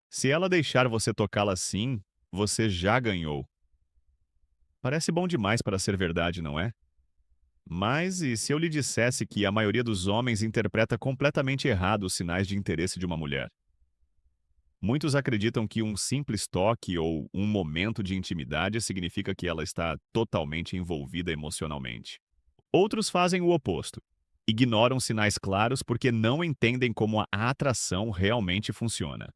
Se ela deixar você tocá-la assim, você já ganhou. Parece bom demais para ser verdade, não é? Mas e se eu lhe dissesse que a maioria dos homens interpreta completamente errado os sinais de interesse de uma mulher? Muitos acreditam que um simples toque ou um momento de intimidade significa que ela está totalmente envolvida emocionalmente. Outros fazem o oposto. Ignoram sinais claros porque não entendem como a atração realmente funciona.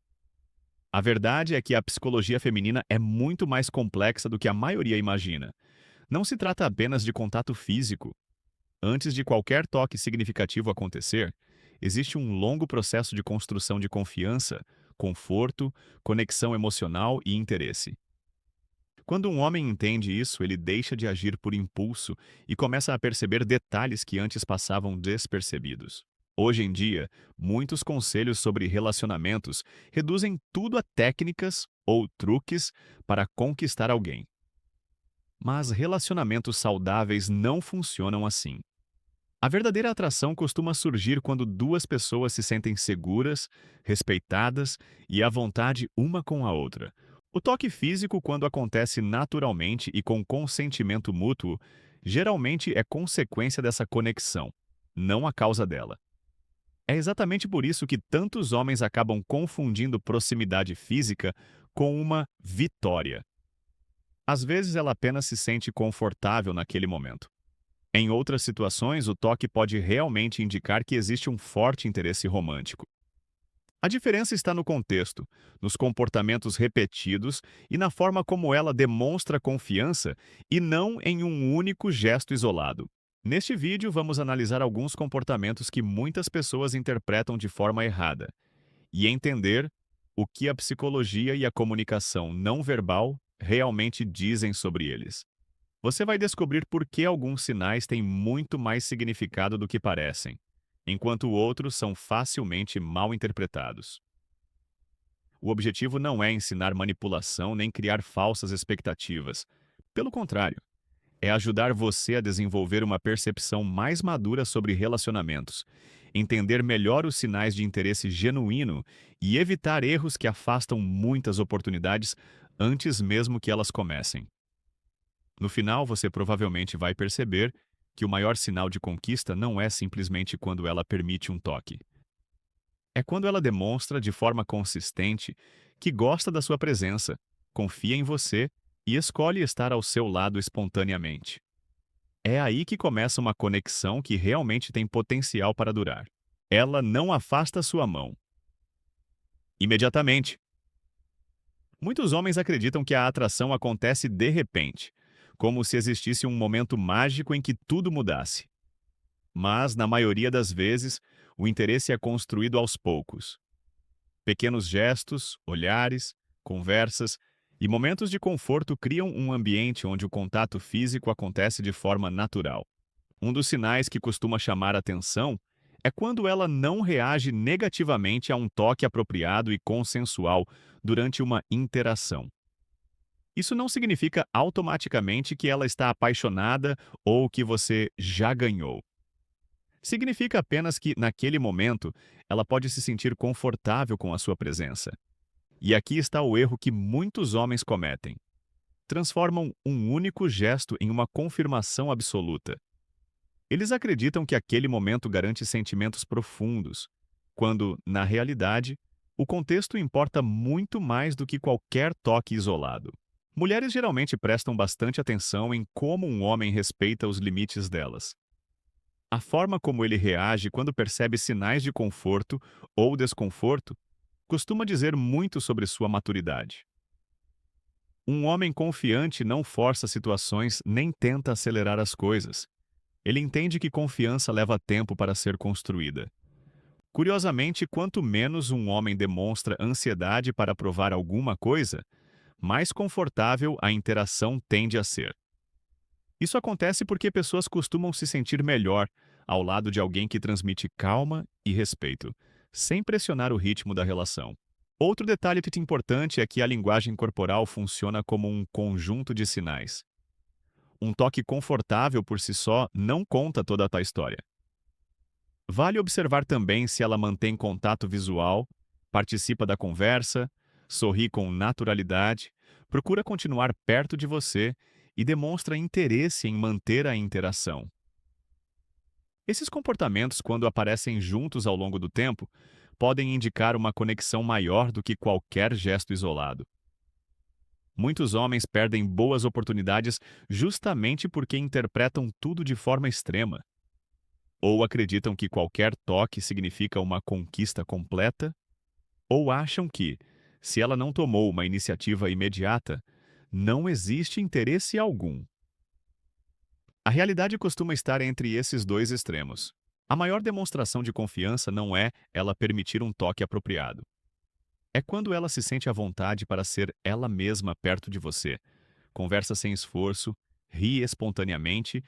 A verdade é que a psicologia feminina é muito mais complexa do que a maioria imagina. Não se trata apenas de contato físico. Antes de qualquer toque significativo acontecer, existe um longo processo de construção de confiança, conforto, conexão emocional e interesse. Quando um homem entende isso, ele deixa de agir por impulso e começa a perceber detalhes que antes passavam despercebidos. Hoje em dia, muitos conselhos sobre relacionamentos reduzem tudo a técnicas ou truques para conquistar alguém. Mas relacionamentos saudáveis não funcionam assim. A verdadeira atração costuma surgir quando duas pessoas se sentem seguras, respeitadas e à vontade uma com a outra. O toque físico, quando acontece naturalmente e com consentimento mútuo, geralmente é consequência dessa conexão, não a causa dela. É exatamente por isso que tantos homens acabam confundindo proximidade física com uma vitória. Às vezes ela apenas se sente confortável naquele momento. Em outras situações, o toque pode realmente indicar que existe um forte interesse romântico. A diferença está no contexto, nos comportamentos repetidos e na forma como ela demonstra confiança e não em um único gesto isolado. Neste vídeo, vamos analisar alguns comportamentos que muitas pessoas interpretam de forma errada e entender o que a psicologia e a comunicação não verbal realmente dizem sobre eles. Você vai descobrir por que alguns sinais têm muito mais significado do que parecem, enquanto outros são facilmente mal interpretados. O objetivo não é ensinar manipulação nem criar falsas expectativas. Pelo contrário, é ajudar você a desenvolver uma percepção mais madura sobre relacionamentos, entender melhor os sinais de interesse genuíno e evitar erros que afastam muitas oportunidades antes mesmo que elas comecem. No final, você provavelmente vai perceber que o maior sinal de conquista não é simplesmente quando ela permite um toque. É quando ela demonstra de forma consistente que gosta da sua presença, confia em você e escolhe estar ao seu lado espontaneamente. É aí que começa uma conexão que realmente tem potencial para durar. Ela não afasta sua mão. Imediatamente. Muitos homens acreditam que a atração acontece de repente, como se existisse um momento mágico em que tudo mudasse. Mas, na maioria das vezes, o interesse é construído aos poucos. Pequenos gestos, olhares, conversas e momentos de conforto criam um ambiente onde o contato físico acontece de forma natural. Um dos sinais que costuma chamar atenção é quando ela não reage negativamente a um toque apropriado e consensual durante uma interação. Isso não significa automaticamente que ela está apaixonada ou que você já ganhou. Significa apenas que, naquele momento, ela pode se sentir confortável com a sua presença. E aqui está o erro que muitos homens cometem. Transformam um único gesto em uma confirmação absoluta. Eles acreditam que aquele momento garante sentimentos profundos, quando, na realidade, o contexto importa muito mais do que qualquer toque isolado. Mulheres geralmente prestam bastante atenção em como um homem respeita os limites delas. A forma como ele reage quando percebe sinais de conforto ou desconforto costuma dizer muito sobre sua maturidade. Um homem confiante não força situações nem tenta acelerar as coisas. Ele entende que confiança leva tempo para ser construída. Curiosamente, quanto menos um homem demonstra ansiedade para provar alguma coisa, mais confortável a interação tende a ser. Isso acontece porque pessoas costumam se sentir melhor ao lado de alguém que transmite calma e respeito, sem pressionar o ritmo da relação. Outro detalhe importante é que a linguagem corporal funciona como um conjunto de sinais. Um toque confortável por si só não conta toda a história. Vale observar também se ela mantém contato visual, participa da conversa, sorri com naturalidade, procura continuar perto de você e demonstra interesse em manter a interação. Esses comportamentos, quando aparecem juntos ao longo do tempo, podem indicar uma conexão maior do que qualquer gesto isolado. Muitos homens perdem boas oportunidades justamente porque interpretam tudo de forma extrema, ou acreditam que qualquer toque significa uma conquista completa, ou acham que, se ela não tomou uma iniciativa imediata, não existe interesse algum. A realidade costuma estar entre esses dois extremos. A maior demonstração de confiança não é ela permitir um toque apropriado. É quando ela se sente à vontade para ser ela mesma perto de você, conversa sem esforço, ri espontaneamente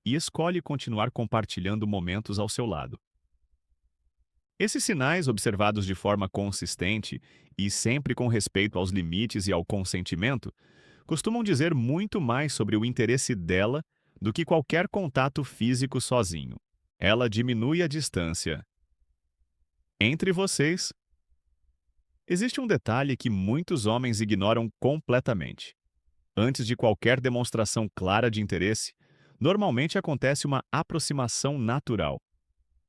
e escolhe continuar compartilhando momentos ao seu lado. Esses sinais, observados de forma consistente e sempre com respeito aos limites e ao consentimento, costumam dizer muito mais sobre o interesse dela do que qualquer contato físico sozinho. Ela diminui a distância entre vocês. Existe um detalhe que muitos homens ignoram completamente. Antes de qualquer demonstração clara de interesse, normalmente acontece uma aproximação natural.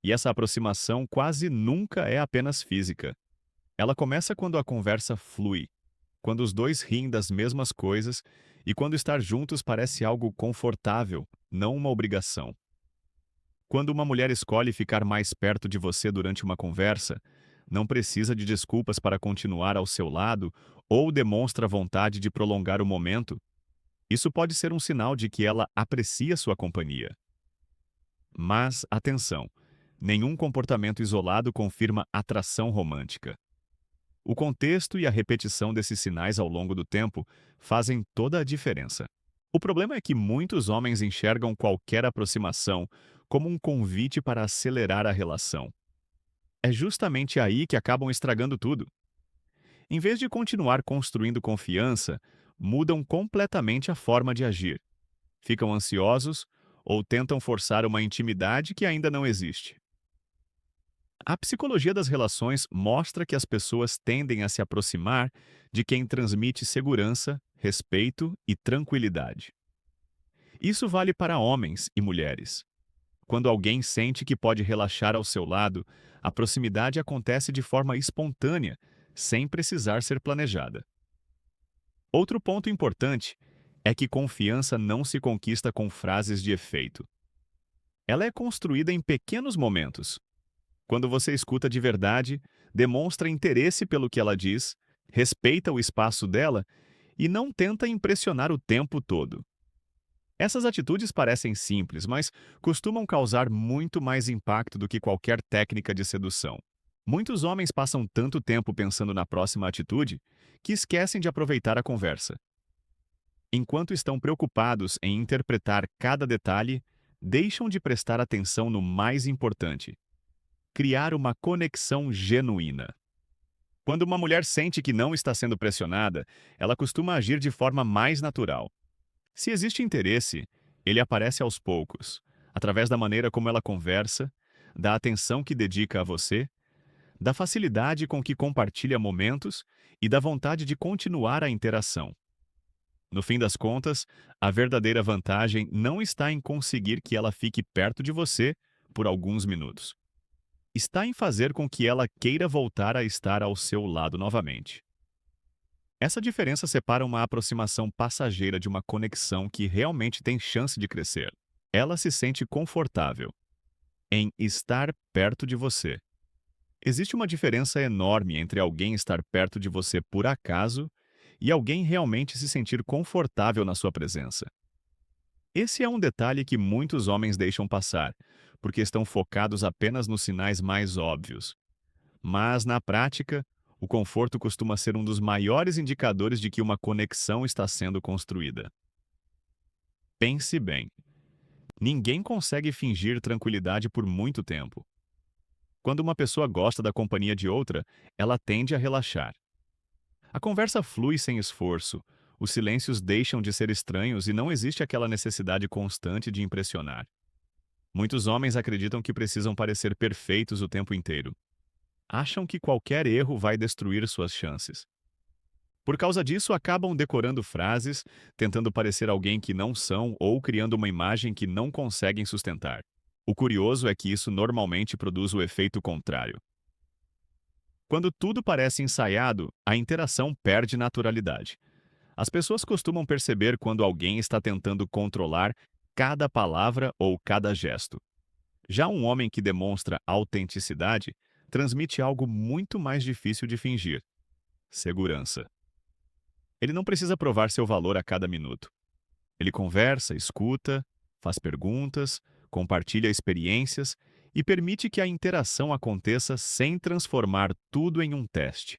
E essa aproximação quase nunca é apenas física. Ela começa quando a conversa flui, quando os dois riem das mesmas coisas e quando estar juntos parece algo confortável, não uma obrigação. Quando uma mulher escolhe ficar mais perto de você durante uma conversa, não precisa de desculpas para continuar ao seu lado ou demonstra vontade de prolongar o momento, isso pode ser um sinal de que ela aprecia sua companhia. Mas, atenção, nenhum comportamento isolado confirma atração romântica. O contexto e a repetição desses sinais ao longo do tempo fazem toda a diferença. O problema é que muitos homens enxergam qualquer aproximação como um convite para acelerar a relação. É justamente aí que acabam estragando tudo. Em vez de continuar construindo confiança, mudam completamente a forma de agir. Ficam ansiosos ou tentam forçar uma intimidade que ainda não existe. A psicologia das relações mostra que as pessoas tendem a se aproximar de quem transmite segurança, respeito e tranquilidade. Isso vale para homens e mulheres. Quando alguém sente que pode relaxar ao seu lado, a proximidade acontece de forma espontânea, sem precisar ser planejada. Outro ponto importante é que confiança não se conquista com frases de efeito. Ela é construída em pequenos momentos. Quando você escuta de verdade, demonstra interesse pelo que ela diz, respeita o espaço dela e não tenta impressionar o tempo todo. Essas atitudes parecem simples, mas costumam causar muito mais impacto do que qualquer técnica de sedução. Muitos homens passam tanto tempo pensando na próxima atitude que esquecem de aproveitar a conversa. Enquanto estão preocupados em interpretar cada detalhe, deixam de prestar atenção no mais importante: criar uma conexão genuína. Quando uma mulher sente que não está sendo pressionada, ela costuma agir de forma mais natural. Se existe interesse, ele aparece aos poucos, através da maneira como ela conversa, da atenção que dedica a você, da facilidade com que compartilha momentos e da vontade de continuar a interação. No fim das contas, a verdadeira vantagem não está em conseguir que ela fique perto de você por alguns minutos. Está em fazer com que ela queira voltar a estar ao seu lado novamente. Essa diferença separa uma aproximação passageira de uma conexão que realmente tem chance de crescer. Ela se sente confortável em estar perto de você. Existe uma diferença enorme entre alguém estar perto de você por acaso e alguém realmente se sentir confortável na sua presença. Esse é um detalhe que muitos homens deixam passar, porque estão focados apenas nos sinais mais óbvios. Mas, na prática, o conforto costuma ser um dos maiores indicadores de que uma conexão está sendo construída. Pense bem. Ninguém consegue fingir tranquilidade por muito tempo. Quando uma pessoa gosta da companhia de outra, ela tende a relaxar. A conversa flui sem esforço, os silêncios deixam de ser estranhos e não existe aquela necessidade constante de impressionar. Muitos homens acreditam que precisam parecer perfeitos o tempo inteiro. Acham que qualquer erro vai destruir suas chances. Por causa disso, acabam decorando frases, tentando parecer alguém que não são ou criando uma imagem que não conseguem sustentar. O curioso é que isso normalmente produz o efeito contrário. Quando tudo parece ensaiado, a interação perde naturalidade. As pessoas costumam perceber quando alguém está tentando controlar cada palavra ou cada gesto. Já um homem que demonstra autenticidade transmite algo muito mais difícil de fingir: segurança. Ele não precisa provar seu valor a cada minuto. Ele conversa, escuta, faz perguntas, compartilha experiências e permite que a interação aconteça sem transformar tudo em um teste.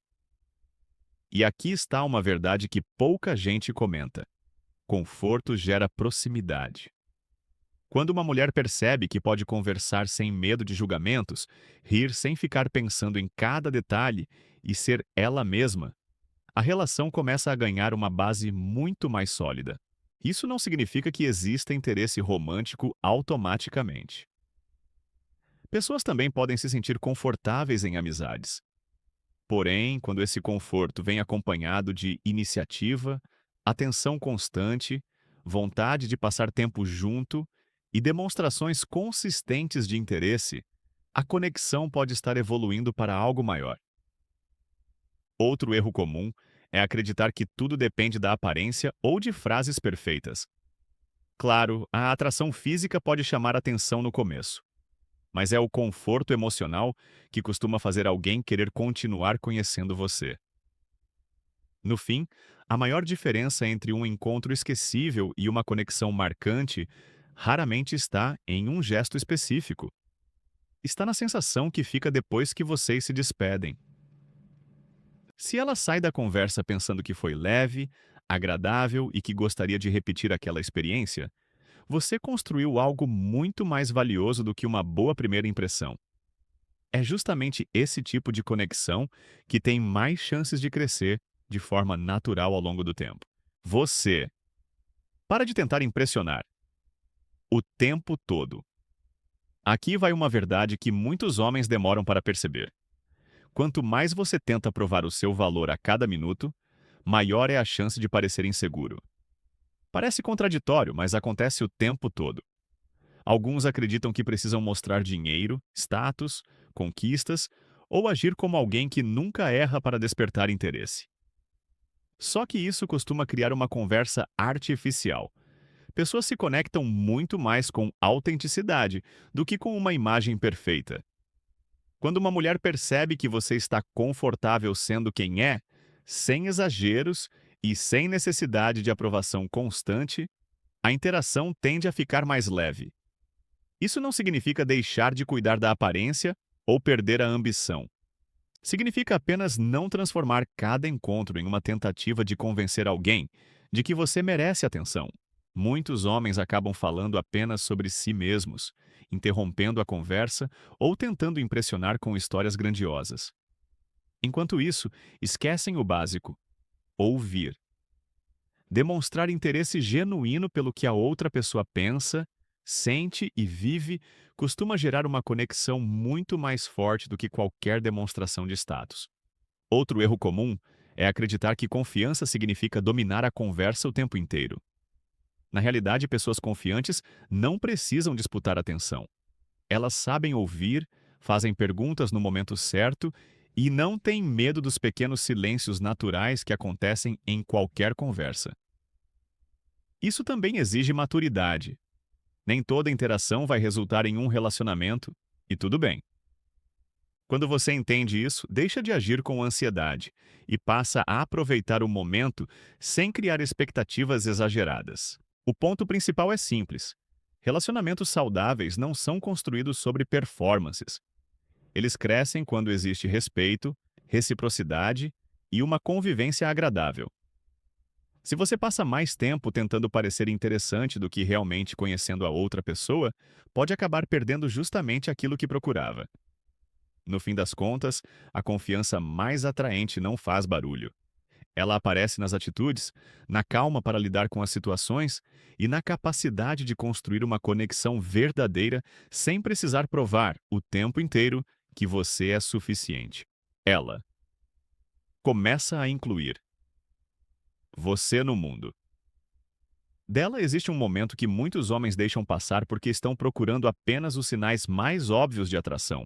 E aqui está uma verdade que pouca gente comenta: conforto gera proximidade. Quando uma mulher percebe que pode conversar sem medo de julgamentos, rir sem ficar pensando em cada detalhe e ser ela mesma, a relação começa a ganhar uma base muito mais sólida. Isso não significa que exista interesse romântico automaticamente. Pessoas também podem se sentir confortáveis em amizades. Porém, quando esse conforto vem acompanhado de iniciativa, atenção constante, vontade de passar tempo junto e demonstrações consistentes de interesse, a conexão pode estar evoluindo para algo maior. Outro erro comum é acreditar que tudo depende da aparência ou de frases perfeitas. Claro, a atração física pode chamar atenção no começo, mas é o conforto emocional que costuma fazer alguém querer continuar conhecendo você. No fim, a maior diferença entre um encontro esquecível e uma conexão marcante raramente está em um gesto específico. Está na sensação que fica depois que vocês se despedem. Se ela sai da conversa pensando que foi leve, agradável e que gostaria de repetir aquela experiência, você construiu algo muito mais valioso do que uma boa primeira impressão. É justamente esse tipo de conexão que tem mais chances de crescer de forma natural ao longo do tempo. Você. Para de tentar impressionar o tempo todo. Aqui vai uma verdade que muitos homens demoram para perceber. Quanto mais você tenta provar o seu valor a cada minuto, maior é a chance de parecer inseguro. Parece contraditório, mas acontece o tempo todo. Alguns acreditam que precisam mostrar dinheiro, status, conquistas ou agir como alguém que nunca erra para despertar interesse. Só que isso costuma criar uma conversa artificial. Pessoas se conectam muito mais com autenticidade do que com uma imagem perfeita. Quando uma mulher percebe que você está confortável sendo quem é, sem exageros e sem necessidade de aprovação constante, a interação tende a ficar mais leve. Isso não significa deixar de cuidar da aparência ou perder a ambição. Significa apenas não transformar cada encontro em uma tentativa de convencer alguém de que você merece atenção. Muitos homens acabam falando apenas sobre si mesmos, interrompendo a conversa ou tentando impressionar com histórias grandiosas. Enquanto isso, esquecem o básico: ouvir. Demonstrar interesse genuíno pelo que a outra pessoa pensa, sente e vive costuma gerar uma conexão muito mais forte do que qualquer demonstração de status. Outro erro comum é acreditar que confiança significa dominar a conversa o tempo inteiro. Na realidade, pessoas confiantes não precisam disputar atenção. Elas sabem ouvir, fazem perguntas no momento certo e não têm medo dos pequenos silêncios naturais que acontecem em qualquer conversa. Isso também exige maturidade. Nem toda interação vai resultar em um relacionamento, e tudo bem. Quando você entende isso, deixa de agir com ansiedade e passa a aproveitar o momento sem criar expectativas exageradas. O ponto principal é simples: relacionamentos saudáveis não são construídos sobre performances. Eles crescem quando existe respeito, reciprocidade e uma convivência agradável. Se você passa mais tempo tentando parecer interessante do que realmente conhecendo a outra pessoa, pode acabar perdendo justamente aquilo que procurava. No fim das contas, a confiança mais atraente não faz barulho. Ela aparece nas atitudes, na calma para lidar com as situações e na capacidade de construir uma conexão verdadeira sem precisar provar o tempo inteiro que você é suficiente. Ela começa a incluir. você no mundo. Dela existe um momento que muitos homens deixam passar porque estão procurando apenas os sinais mais óbvios de atração.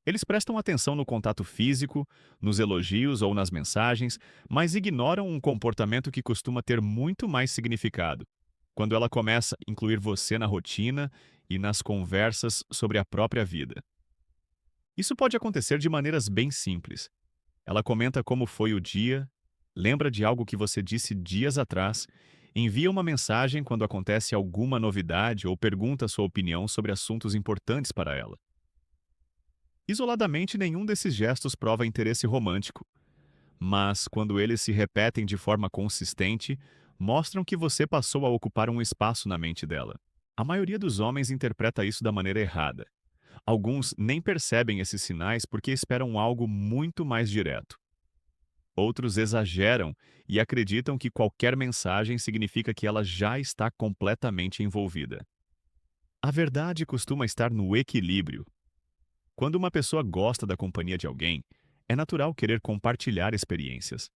Eles prestam atenção no contato físico, nos elogios ou nas mensagens, mas ignoram um comportamento que costuma ter muito mais significado. Quando ela começa a incluir você na rotina e nas conversas sobre a própria vida. Isso pode acontecer de maneiras bem simples. Ela comenta como foi o dia, lembra de algo que você disse dias atrás, envia uma mensagem quando acontece alguma novidade ou pergunta sua opinião sobre assuntos importantes para ela. Isoladamente, nenhum desses gestos prova interesse romântico, mas quando eles se repetem de forma consistente, mostram que você passou a ocupar um espaço na mente dela. A maioria dos homens interpreta isso da maneira errada. Alguns nem percebem esses sinais porque esperam algo muito mais direto. Outros exageram e acreditam que qualquer mensagem significa que ela já está completamente envolvida. A verdade costuma estar no equilíbrio. Quando uma pessoa gosta da companhia de alguém, é natural querer compartilhar experiências.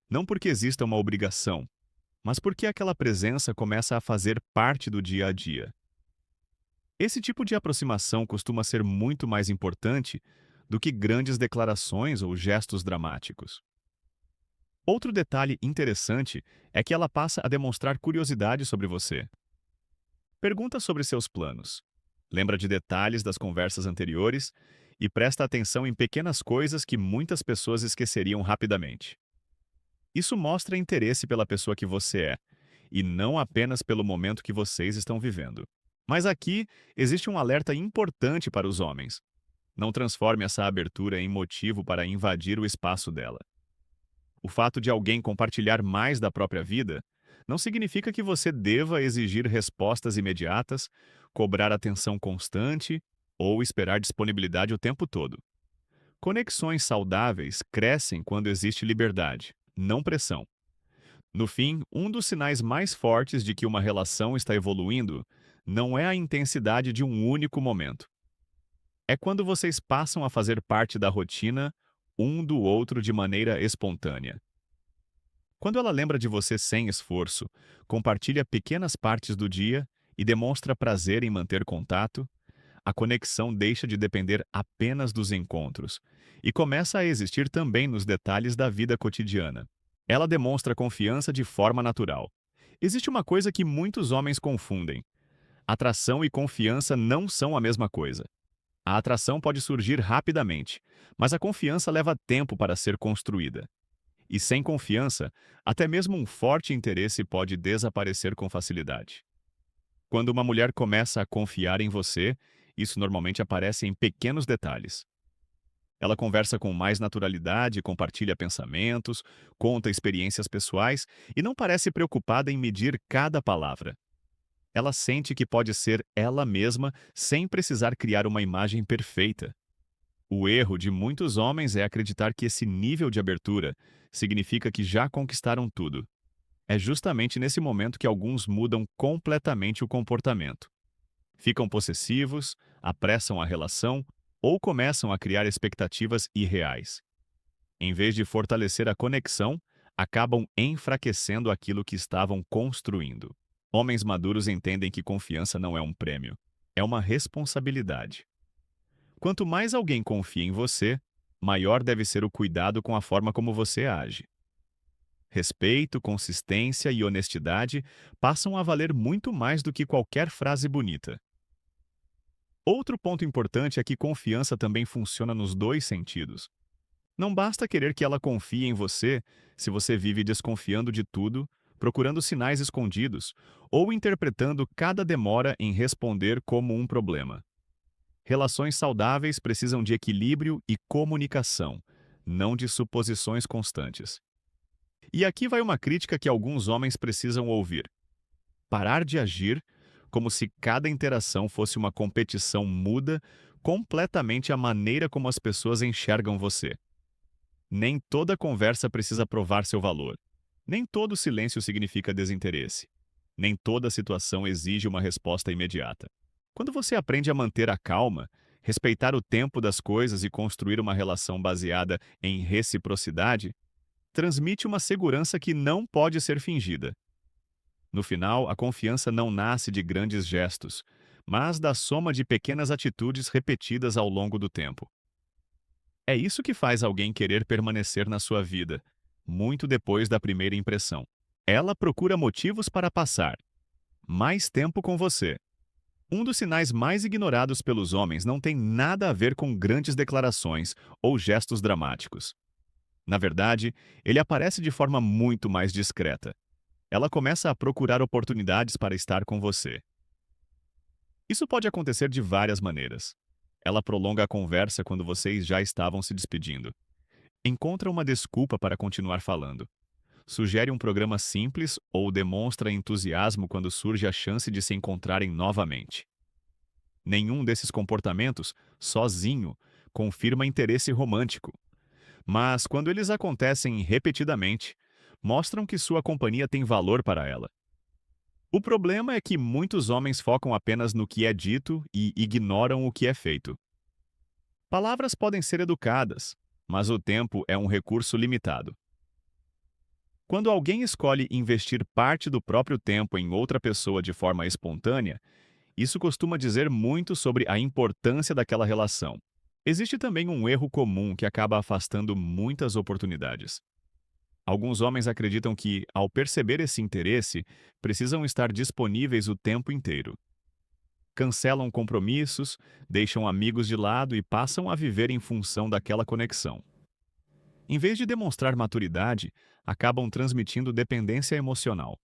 Não porque exista uma obrigação, mas porque aquela presença começa a fazer parte do dia a dia. Esse tipo de aproximação costuma ser muito mais importante do que grandes declarações ou gestos dramáticos. Outro detalhe interessante é que ela passa a demonstrar curiosidade sobre você. Pergunta sobre seus planos, lembra de detalhes das conversas anteriores e presta atenção em pequenas coisas que muitas pessoas esqueceriam rapidamente. Isso mostra interesse pela pessoa que você é, e não apenas pelo momento que vocês estão vivendo. Mas aqui existe um alerta importante para os homens. Não transforme essa abertura em motivo para invadir o espaço dela. O fato de alguém compartilhar mais da própria vida não significa que você deva exigir respostas imediatas, cobrar atenção constante ou esperar disponibilidade o tempo todo. Conexões saudáveis crescem quando existe liberdade, não pressão. No fim, um dos sinais mais fortes de que uma relação está evoluindo não é a intensidade de um único momento. É quando vocês passam a fazer parte da rotina um do outro de maneira espontânea. Quando ela lembra de você sem esforço, compartilha pequenas partes do dia e demonstra prazer em manter contato, a conexão deixa de depender apenas dos encontros e começa a existir também nos detalhes da vida cotidiana. Ela demonstra confiança de forma natural. Existe uma coisa que muitos homens confundem. Atração e confiança não são a mesma coisa. A atração pode surgir rapidamente, mas a confiança leva tempo para ser construída. E sem confiança, até mesmo um forte interesse pode desaparecer com facilidade. Quando uma mulher começa a confiar em você, isso normalmente aparece em pequenos detalhes. Ela conversa com mais naturalidade, compartilha pensamentos, conta experiências pessoais e não parece preocupada em medir cada palavra. Ela sente que pode ser ela mesma sem precisar criar uma imagem perfeita. O erro de muitos homens é acreditar que esse nível de abertura significa que já conquistaram tudo. É justamente nesse momento que alguns mudam completamente o comportamento. Ficam possessivos, apressam a relação ou começam a criar expectativas irreais. Em vez de fortalecer a conexão, acabam enfraquecendo aquilo que estavam construindo. Homens maduros entendem que confiança não é um prêmio, é uma responsabilidade. Quanto mais alguém confia em você, maior deve ser o cuidado com a forma como você age. Respeito, consistência e honestidade passam a valer muito mais do que qualquer frase bonita. Outro ponto importante é que confiança também funciona nos dois sentidos. Não basta querer que ela confie em você se você vive desconfiando de tudo, procurando sinais escondidos ou interpretando cada demora em responder como um problema. Relações saudáveis precisam de equilíbrio e comunicação, não de suposições constantes. E aqui vai uma crítica que alguns homens precisam ouvir. Parar de agir como se cada interação fosse uma competição muda completamente a maneira como as pessoas enxergam você. Nem toda conversa precisa provar seu valor. Nem todo silêncio significa desinteresse. Nem toda situação exige uma resposta imediata. Quando você aprende a manter a calma, respeitar o tempo das coisas e construir uma relação baseada em reciprocidade, transmite uma segurança que não pode ser fingida. No final, a confiança não nasce de grandes gestos, mas da soma de pequenas atitudes repetidas ao longo do tempo. É isso que faz alguém querer permanecer na sua vida, muito depois da primeira impressão. Ela procura motivos para passar mais tempo com você. Um dos sinais mais ignorados pelos homens não tem nada a ver com grandes declarações ou gestos dramáticos. Na verdade, ele aparece de forma muito mais discreta. Ela começa a procurar oportunidades para estar com você. Isso pode acontecer de várias maneiras. Ela prolonga a conversa quando vocês já estavam se despedindo. Encontra uma desculpa para continuar falando. Sugere um programa simples ou demonstra entusiasmo quando surge a chance de se encontrarem novamente. Nenhum desses comportamentos, sozinho, confirma interesse romântico. Mas, quando eles acontecem repetidamente, mostram que sua companhia tem valor para ela. O problema é que muitos homens focam apenas no que é dito e ignoram o que é feito. Palavras podem ser educadas, mas o tempo é um recurso limitado. Quando alguém escolhe investir parte do próprio tempo em outra pessoa de forma espontânea, isso costuma dizer muito sobre a importância daquela relação. Existe também um erro comum que acaba afastando muitas oportunidades. Alguns homens acreditam que, ao perceber esse interesse, precisam estar disponíveis o tempo inteiro. Cancelam compromissos, deixam amigos de lado e passam a viver em função daquela conexão. Em vez de demonstrar maturidade, acabam transmitindo dependência emocional.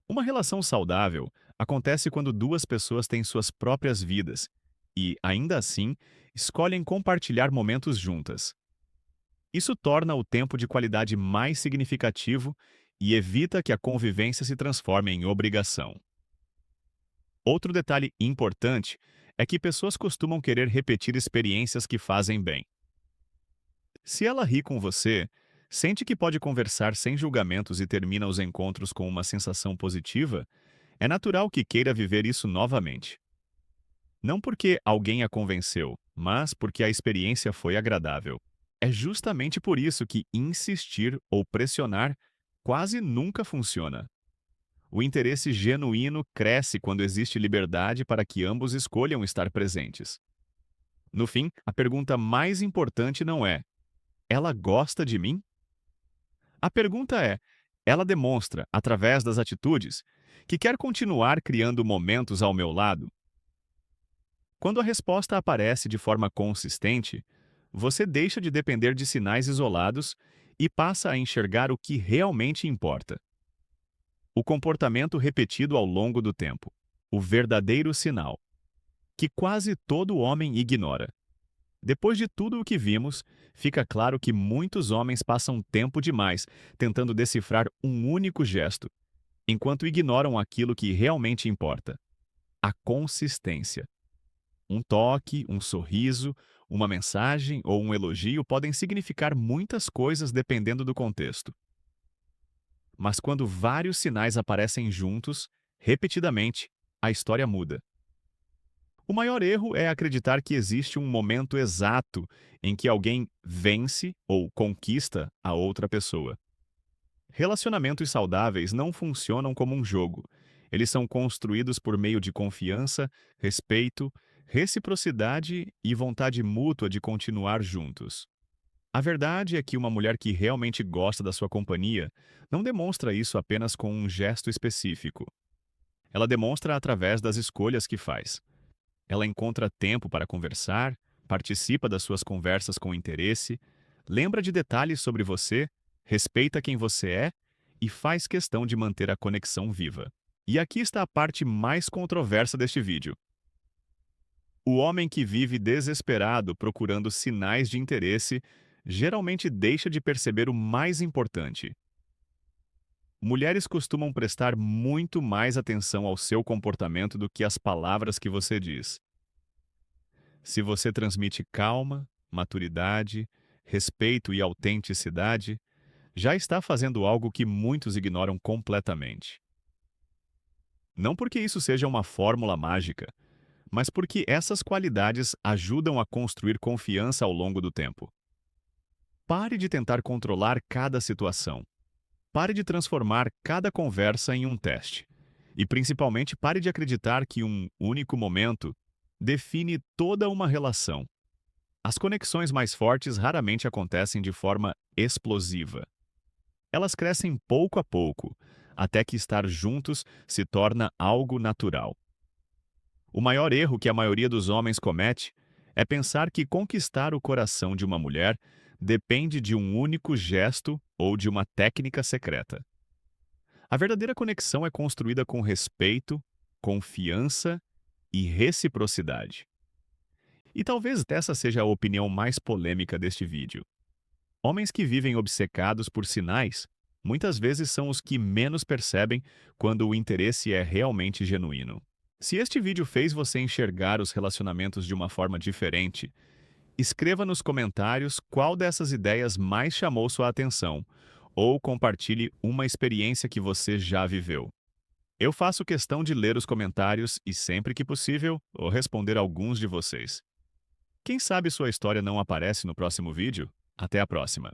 Uma relação saudável acontece quando duas pessoas têm suas próprias vidas e, ainda assim, escolhem compartilhar momentos juntas. Isso torna o tempo de qualidade mais significativo e evita que a convivência se transforme em obrigação. Outro detalhe importante é que pessoas costumam querer repetir experiências que fazem bem. Se ela ri com você, sente que pode conversar sem julgamentos e termina os encontros com uma sensação positiva, é natural que queira viver isso novamente. Não porque alguém a convenceu, mas porque a experiência foi agradável. É justamente por isso que insistir ou pressionar quase nunca funciona. O interesse genuíno cresce quando existe liberdade para que ambos escolham estar presentes. No fim, a pergunta mais importante não é: ela gosta de mim? A pergunta é: ela demonstra, através das atitudes, que quer continuar criando momentos ao meu lado? Quando a resposta aparece de forma consistente, você deixa de depender de sinais isolados e passa a enxergar o que realmente importa. O comportamento repetido ao longo do tempo, o verdadeiro sinal, que quase todo homem ignora. Depois de tudo o que vimos, fica claro que muitos homens passam tempo demais tentando decifrar um único gesto, enquanto ignoram aquilo que realmente importa: a consistência. Um toque, um sorriso, uma mensagem ou um elogio podem significar muitas coisas dependendo do contexto. Mas quando vários sinais aparecem juntos, repetidamente, a história muda. O maior erro é acreditar que existe um momento exato em que alguém vence ou conquista a outra pessoa. Relacionamentos saudáveis não funcionam como um jogo. Eles são construídos por meio de confiança, respeito, reciprocidade e vontade mútua de continuar juntos. A verdade é que uma mulher que realmente gosta da sua companhia não demonstra isso apenas com um gesto específico. Ela demonstra através das escolhas que faz. Ela encontra tempo para conversar, participa das suas conversas com interesse, lembra de detalhes sobre você, respeita quem você é e faz questão de manter a conexão viva. E aqui está a parte mais controversa deste vídeo. O homem que vive desesperado procurando sinais de interesse geralmente deixa de perceber o mais importante. Mulheres costumam prestar muito mais atenção ao seu comportamento do que às palavras que você diz. Se você transmite calma, maturidade, respeito e autenticidade, já está fazendo algo que muitos ignoram completamente. Não porque isso seja uma fórmula mágica, mas porque essas qualidades ajudam a construir confiança ao longo do tempo. Pare de tentar controlar cada situação. Pare de transformar cada conversa em um teste. E principalmente pare de acreditar que um único momento define toda uma relação. As conexões mais fortes raramente acontecem de forma explosiva. Elas crescem pouco a pouco, até que estar juntos se torna algo natural. O maior erro que a maioria dos homens comete é pensar que conquistar o coração de uma mulher depende de um único gesto ou de uma técnica secreta. A verdadeira conexão é construída com respeito, confiança e reciprocidade. E talvez essa seja a opinião mais polêmica deste vídeo. Homens que vivem obcecados por sinais muitas vezes são os que menos percebem quando o interesse é realmente genuíno. Se este vídeo fez você enxergar os relacionamentos de uma forma diferente, escreva nos comentários qual dessas ideias mais chamou sua atenção ou compartilhe uma experiência que você já viveu. Eu faço questão de ler os comentários e, sempre que possível, vou responder alguns de vocês. Quem sabe sua história não aparece no próximo vídeo? Até a próxima!